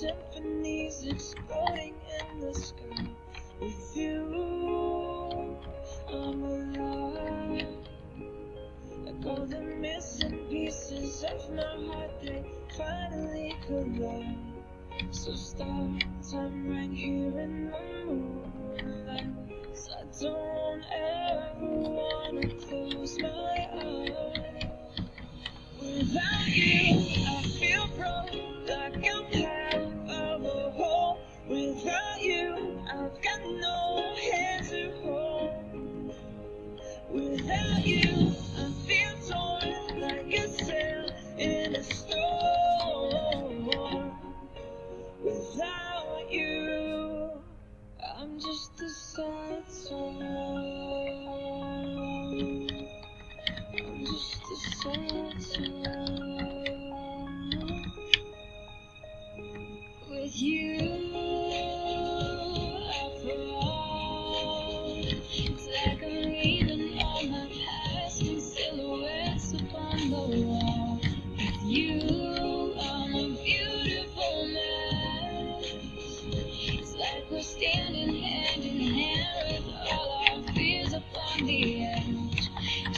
symphonies exploding in the sky. With you, I'm alive. Like all the missing pieces of my heart, they finally collide. So start time right here in the moonlight. 'Cause I don't ever wanna close my eyes. Without you, I feel broke, like I'm half of a whole. Without you, I've got no hands to hold. Without you, I feel torn, like a sail in a storm. Without you, I'm just a sad song. I'm just a sad song. With you, I fall. It's like I'm leaving all my past in silhouettes upon the wall. With you, I'm a beautiful mess. It's like we're standing hand in hand with all our fears upon the edge.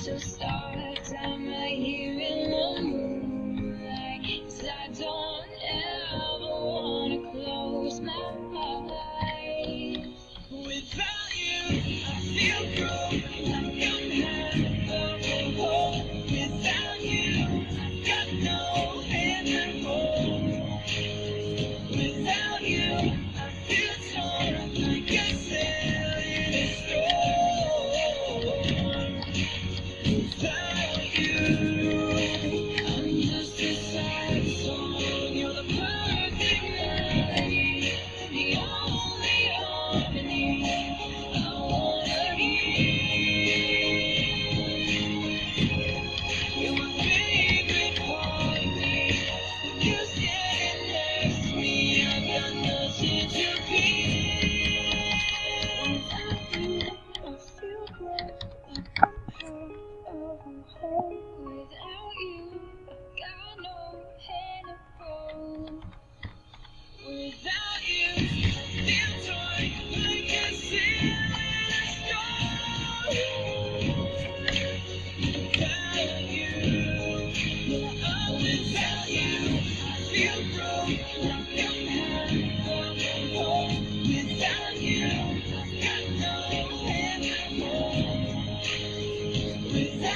So start time right here in the moonlight. 'Cause I don't ever wanna close my eyes. Without you, I feel broke, like I'm half of a whole. Without you, I've got no hand to hold. Without you, I feel torn, like a sail in a storm. Without you, I'm just a sad song. You're the perfect melody, the only harmony I wanna hear. You're my favorite part of me. With you standing next to me, I got nothing to fear. Without you, I feel broke, like I'm half of a whole. Without you, I've got no hand to hold. Without you, I feel torn, like a sail in a storm. Without you, without you, I feel broke, like I'm half of a whole. Without you, I've got no hand to hold. Without